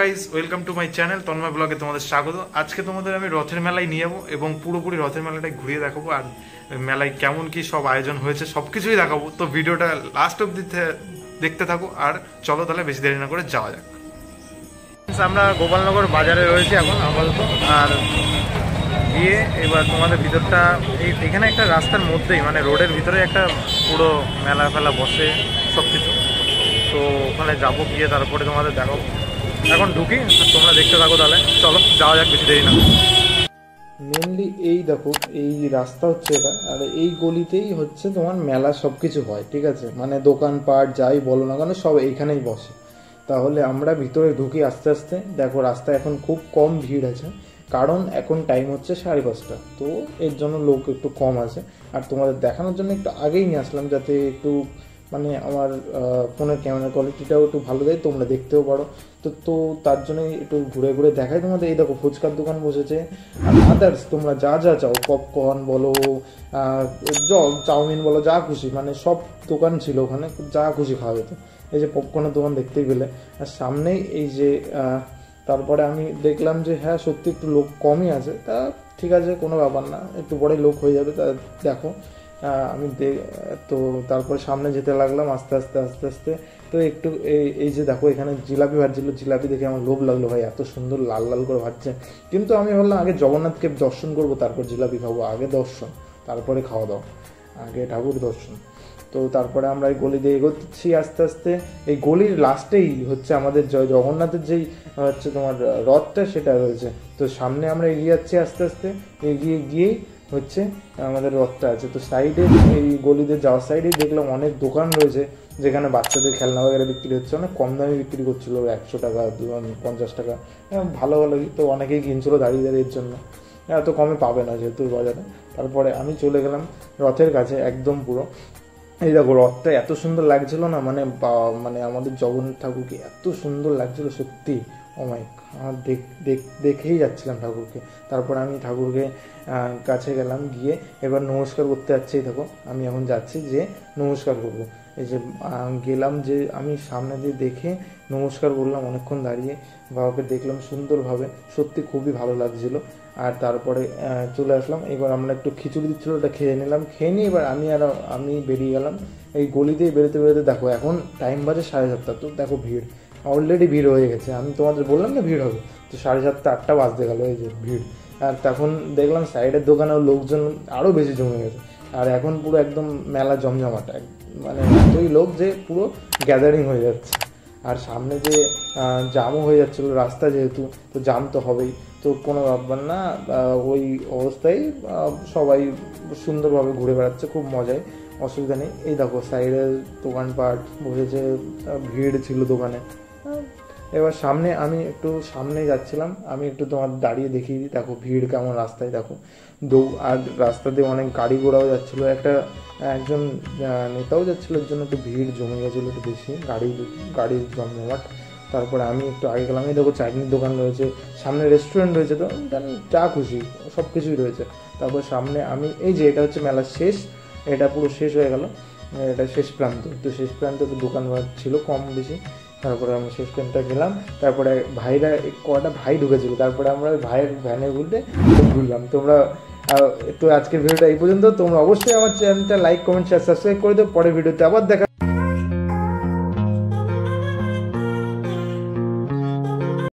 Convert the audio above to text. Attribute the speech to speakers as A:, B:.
A: Guys, welcome to my channel Tanmoy ব্লগে তোমাদের স্বাগত। আজকে তোমাদের আমি রথের মেলায় নিয়ে যাবো এবং পুরোপুরি রথের মেলাটাই ঘুরিয়ে দেখাবো, আর মেলায় কেমন কি সব আয়োজন হয়েছে সব কিছুই দেখাবো। তো ভিডিওটা লাস্ট অব্দি দেখতে থাকো, আর চলো তাহলে বেশি দেরি না করে যাওয়া যাক। আমরা গোপালনগর বাজারে রয়েছি এখন আপাতত, আর গিয়ে এবার তোমাদের ভিতরটা এখানে একটা রাস্তার মধ্যেই মানে রোডের ভিতরে একটা পুরো মেলা ফেলা বসে সব কিছু। তো ওখানে যাবো, গিয়ে তারপরে তোমাদের দেখাবো। এখন ঢুকি, তোমরা দেখতে থাকো, তাহলে চলো যাওয়া যাক, বেশি দেরি না।
B: মেনলি এই দেখো, এই রাস্তা হচ্ছে এটা, আর এই গলিতেই হচ্ছে তোমার মেলা সব কিছু হয়, ঠিক আছে? মানে দোকানপাট যাই বলো না কেন সব এইখানেই বসে। তাহলে আমরা ভিতরে ঢুকি আস্তে আস্তে। দেখো রাস্তা এখন খুব কম ভিড় আছে, কারণ এখন টাইম হচ্ছে 5:30, তো এর জন্য লোক একটু কম আছে। আর তোমাদের দেখানোর জন্য একটু আগেই নিয়ে আসলাম, যাতে একটু মানে আমার ফোনের ক্যামেরা কোয়ালিটিটাও একটু ভালো দেয়, তোমরা দেখতেও পারো। তো তার জন্যই একটু ঘুরে ঘুরে দেখাই তোমাদের। এই দেখো ফুচকার দোকান বসেছে, আর আদার্স তোমরা যা যা চাও, পপকর্ন বলো, চাউমিন বলো, যা খুশি মানে সব দোকান ছিল ওখানে, যা খুশি খাওয়া যেত। এই যে পপকর্নের দোকান দেখতেই পেলে, আর সামনেই এই যে তারপরে আমি দেখলাম যে হ্যাঁ সত্যি একটু লোক কমই আছে। তা ঠিক আছে, কোনো ব্যাপার না, একটু পরে লোক হয়ে যাবে। তা দেখো আমি তো তারপরে সামনে যেতে লাগলাম আস্তে আস্তে আস্তে আস্তে। তো একটু এই যে দেখো এখানে জিলাপি ভাজছিল, জিলাপি দেখে আমার লোভ লাগলো, ভাই এত সুন্দর লাল লাল করে ভাজছে। কিন্তু আমি বললাম আগে জগন্নাথকে দর্শন করবো, তারপর জিলাপি খাবো। আগে দর্শন, তারপরে খাওয়া দাওয়া, আগে ঠাকুর দর্শন। তো তারপরে আমরা এই গলি দিয়ে এগোচ্ছি আস্তে আস্তে। এই গলির লাস্টেই হচ্ছে আমাদের জগন্নাথের যেই হচ্ছে তোমার রথটা, সেটা রয়েছে। তো সামনে আমরা এগিয়ে যাচ্ছি আস্তে আস্তে, এগিয়ে গিয়েই হচ্ছে আমাদের রথটা আছে। তো সাইডে এই গলিতে যাওয়ার সাইডে দেখলাম অনেক দোকান রয়েছে, যেখানে বাচ্চাদের খেলনা বগেরা বিক্রি হচ্ছে, অনেক কম দামে বিক্রি করছিল, 100 টাকা 50 টাকা, ভালো ভালো। তো অনেকেই কিনছিল দাঁড়িয়ে দাঁড়িয়ে, এর জন্য এত কমে পাবে না যেহেতু বাজারে। তারপরে আমি চলে গেলাম রথের কাছে, একদম পুরো। এই দেখো রথটা এত সুন্দর লাগছিল না, মানে আমাদের জগন্নাথ ঠাকুরকে এত সুন্দর লাগছিল সত্যি। ও মাই, দেখেই যাচ্ছিলাম ঠাকুরকে। তারপরে আমি ঠাকুরকে কাছে গেলাম, গিয়ে এবার নমস্কার করতে যাচ্ছি। দেখো আমি এখন যাচ্ছি যে নমস্কার করবো। এই যে গেলাম, যে আমি সামনে দিয়ে দেখে নমস্কার করলাম, অনেকক্ষণ দাঁড়িয়ে বাবাকে দেখলাম সুন্দরভাবে, সত্যি খুবই ভালো লাগছিল। আর তারপরে চলে আসলাম। এবার আমরা একটু খিচুড়ি দিচ্ছিল, ওটা খেয়ে নিলাম। খেয়ে নিয়ে এবার আমি বেরিয়ে গেলাম। এই গলিতেই বেরোতে বেরোতে দেখো এখন টাইম বাজে 7:30। তো দেখো ভিড়, অলরেডি ভিড় হয়ে গেছে। আমি তোমাদের বললাম না ভিড় হবে, তো 7:30 8টা বাজতে গেল, এই যে ভিড়। আর তখন দেখলাম সাইডের দোকানেও লোকজন আরও বেশি জমে গেছে। আর এখন পুরো একদম মেলা জমজমাট, মানে এতই লোক যে পুরো গ্যাদারিং হয়ে যাচ্ছে। আর সামনে যে জামও হয়ে যাচ্ছিলো রাস্তা, যেহেতু তো জাম তো হবেই। তো কোনো ব্যাপার না, ওই অবস্থায় সবাই সুন্দরভাবে ঘুরে বেড়াচ্ছে, খুব মজায়, অসুবিধা নেই। এই দেখো সাইডের দোকানপাট বসেছে, ভিড় ছিল দোকানে। এবার সামনে আমি একটু সামনে যাচ্ছিলাম, আমি একটু তোমার দাঁড়িয়ে দেখিয়ে দিই। দেখো ভিড় কেমন রাস্তায়, দেখো আর রাস্তা দিয়ে অনেক গাড়ি ঘোড়াও যাচ্ছিলো, একজন নেতাও যাচ্ছিলো, এর জন্য একটু ভিড় জমে গেছিলো একটু বেশি, গাড়ির জমজমাট। তারপরে আমি একটু আগে গেলাম, এই দেখো চাটনির দোকান রয়েছে, সামনে রেস্টুরেন্ট রয়েছে, তো যা খুশি সব কিছুই রয়েছে। তারপর সামনে আমি এই যে এটা হচ্ছে মেলার শেষ, এটা পুরো শেষ হয়ে গেল, এটা শেষ প্রান্ত। তো শেষ প্রান্তে তো দোকানপাট ছিল কম বেশি। তারপরে আমি শেষ প্রান্তে গেলাম, তারপরে কটা ভাই ঢুকেছিল, তারপরে আমরা ভাইয়ের ভ্যানে ঘুরলাম। তোমরা একটু আজকের ভিডিওটা এই পর্যন্ত। তোমরা অবশ্যই আমার চ্যানেলটা লাইক কমেন্ট শেয়ার সাবস্ক্রাইব করে দেবো। পরের ভিডিওতে আবার দেখা।